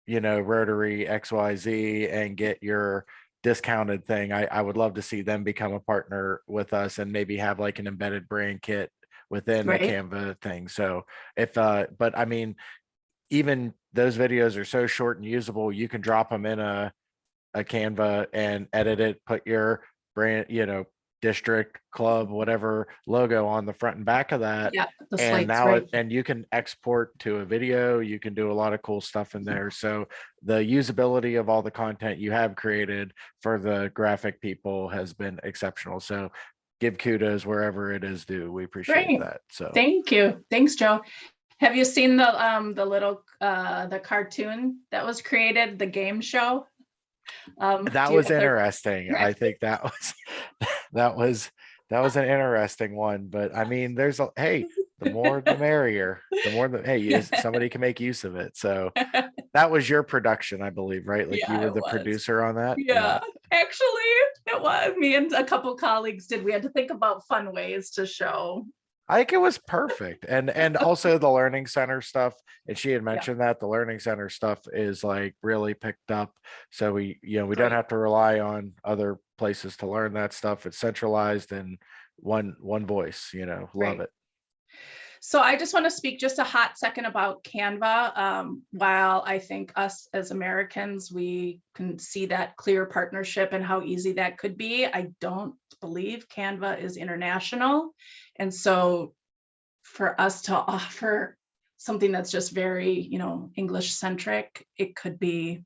[SPEAKER 11] Rotary XYZ and get your discounted thing, I would love to see them become a partner with us and maybe have like an embedded brand kit within
[SPEAKER 2] Right.
[SPEAKER 11] the Canva thing. So if but I mean, even those videos are so short and usable, you can drop them in a Canva and edit it, put your brand, district, club, whatever logo on the front and back of that.
[SPEAKER 2] Yeah. The
[SPEAKER 11] And
[SPEAKER 2] slates,
[SPEAKER 11] now
[SPEAKER 2] right.
[SPEAKER 11] and you can export to a video, you can do a lot of cool stuff in there. So the usability of all the content you have created for the graphic people has been exceptional. So give kudos wherever it is due. We appreciate
[SPEAKER 2] Great.
[SPEAKER 11] that. So
[SPEAKER 2] Thank you. Thanks, Joe. Have you seen the little the cartoon that was created, the game show?
[SPEAKER 11] that
[SPEAKER 2] do you
[SPEAKER 11] was
[SPEAKER 2] have the-
[SPEAKER 11] interesting. I think that was that was an interesting one. But I mean, there's the more the merrier. The more somebody can make use of it. So that was your production, I believe, right? Like
[SPEAKER 2] Yeah,
[SPEAKER 11] you were
[SPEAKER 2] it
[SPEAKER 11] the
[SPEAKER 2] was.
[SPEAKER 11] producer on that.
[SPEAKER 2] Yeah, actually, it was. Me and a couple colleagues did. We had to think about fun ways to show.
[SPEAKER 11] I think it was perfect. And also the learning center stuff. And she had mentioned that the learning center stuff is like really picked up. So we don't
[SPEAKER 2] Great.
[SPEAKER 11] have to rely on other places to learn that stuff. It's centralized in one voice, love
[SPEAKER 2] Right.
[SPEAKER 11] it.
[SPEAKER 2] So I just want to speak just a hot second about Canva. While I think us as Americans, we can see that clear partnership and how easy that could be, I don't believe Canva is international. And so for us to offer something that's just very, English centric, it could be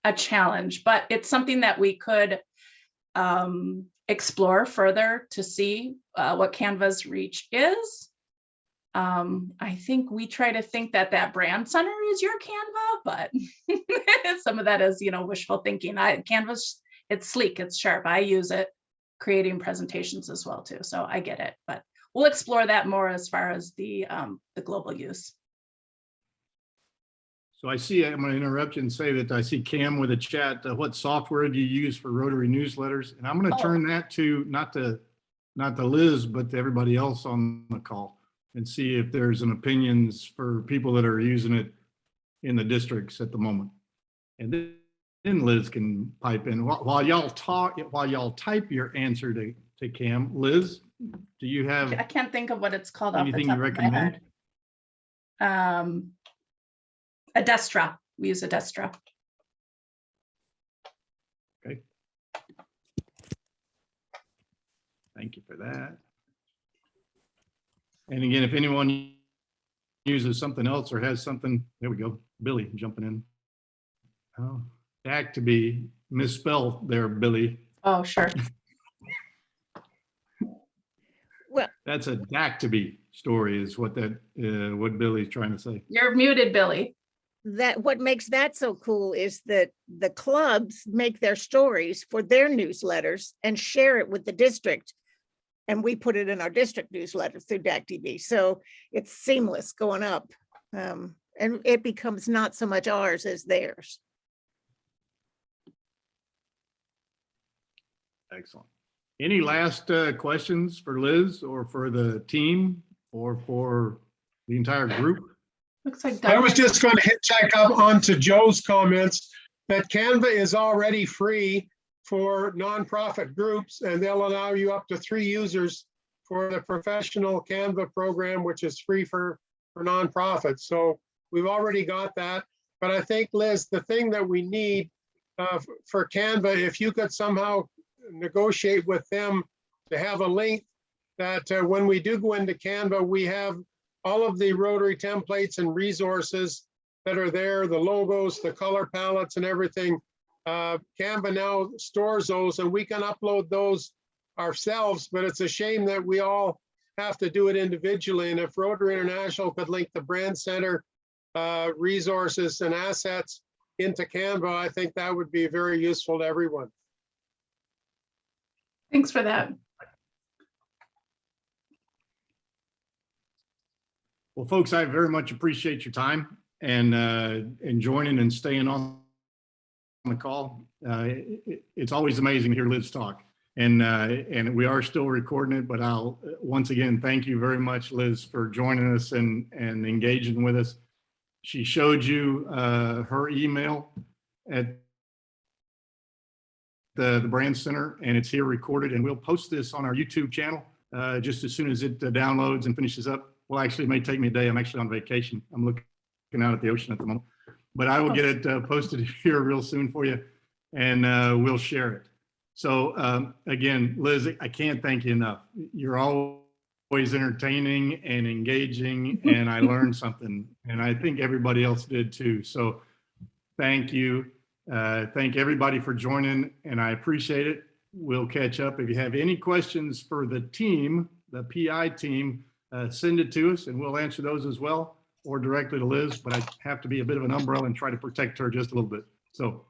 [SPEAKER 2] a challenge, but it's something that we could explore further to see what Canva's reach is. I think we try to think that that brand center is your Canva, but some of that is, wishful thinking. Canva's, it's sleek, it's sharp. I use it creating presentations as well too. So I get it, but we'll explore that more as far as the global use.
[SPEAKER 1] So I see, I'm going to interrupt you and say that I see Cam with a chat. What software do you use for Rotary newsletters? And I'm going to turn that to not to Liz, but to everybody else on the call, and see if there's an opinions for people that are using it in the districts at the moment. And then Liz can pipe in while y'all talk, while y'all type your answer to Cam. Liz, do you have
[SPEAKER 2] I can't think of what it's called off the
[SPEAKER 1] anything
[SPEAKER 2] top
[SPEAKER 1] you
[SPEAKER 2] of my
[SPEAKER 1] recommend?
[SPEAKER 2] head. A Destra. We use a Destra.
[SPEAKER 1] Okay. Thank you for that. And again, if anyone uses something else or has something, there we go. Billy jumping in. Oh, act to be misspelled there, Billy.
[SPEAKER 2] Oh, sure.
[SPEAKER 9] Well,
[SPEAKER 1] That's a Dactyby story is what what Billy's trying to say.
[SPEAKER 2] You're muted, Billy.
[SPEAKER 9] that what makes that so cool is that the clubs make their stories for their newsletters and share it with the district. And we put it in our district newsletter through DAC-TV. So it's seamless going up. And it becomes not so much ours as theirs.
[SPEAKER 1] Excellent. Any last questions for Liz or for the team or for the entire group?
[SPEAKER 2] Looks like
[SPEAKER 12] I was
[SPEAKER 2] Doug-
[SPEAKER 12] just going to check up onto Joe's comments that Canva is already free for nonprofit groups, and they'll allow you up to 3 users for the professional Canva program, which is free for nonprofits. So we've already got that. But I think, Liz, the thing that we need for Canva, if you could somehow negotiate with them to have a link that when we do go into Canva, we have all of the Rotary templates and resources that are there, the logos, the color palettes and everything. Canva now stores those and we can upload those ourselves, but it's a shame that we all have to do it individually. And if Rotary International could link the brand center resources and assets into Canva, I think that would be very useful to everyone.
[SPEAKER 2] Thanks for that.
[SPEAKER 1] Well, folks, I very much appreciate your time and joining and staying on the call. It's always amazing to hear Liz talk, and we are still recording it. But I'll once again thank you very much, Liz, for joining us and engaging with us. She showed you her email at the brand center, and it's here recorded, and we'll post this on our YouTube channel just as soon as it downloads and finishes up. Well, actually, it may take me a day. I'm actually on vacation. I'm looking out at the ocean at the moment, but I will get it posted here real soon for you, and we'll share it. So again, Liz, I can't thank you enough. You're always entertaining and engaging, and I learned something, and I think everybody else did too. So thank you. Thank everybody for joining, and I appreciate it. We'll catch up. If you have any questions for the team, the PI team, send it to us and we'll answer those as well, or directly to Liz, but I have to be a bit of an umbrella and try to protect her just a little bit. So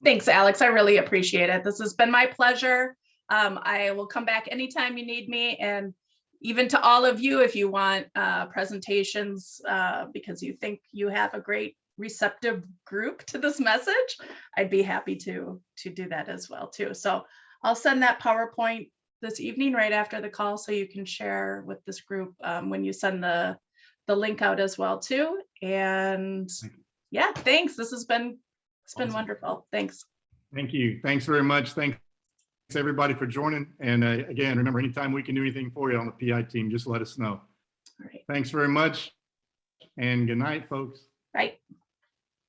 [SPEAKER 2] Thanks, Alex. I really appreciate it. This has been my pleasure. I will come back anytime you need me, and even to all of you, if you want presentations because you think you have a great receptive group to this message, I'd be happy to do that as well too. So I'll send that PowerPoint this evening right after the call so you can share with this group when you send the link out as well too. And yeah, thanks. It's been
[SPEAKER 1] Awesome.
[SPEAKER 2] wonderful. Thanks.
[SPEAKER 1] Thank you. Thanks very much. Thanks everybody for joining. And again, remember, anytime we can do anything for you on the PI team, just let us know.
[SPEAKER 2] All right.
[SPEAKER 1] Thanks very much. And good night, folks.
[SPEAKER 2] Right.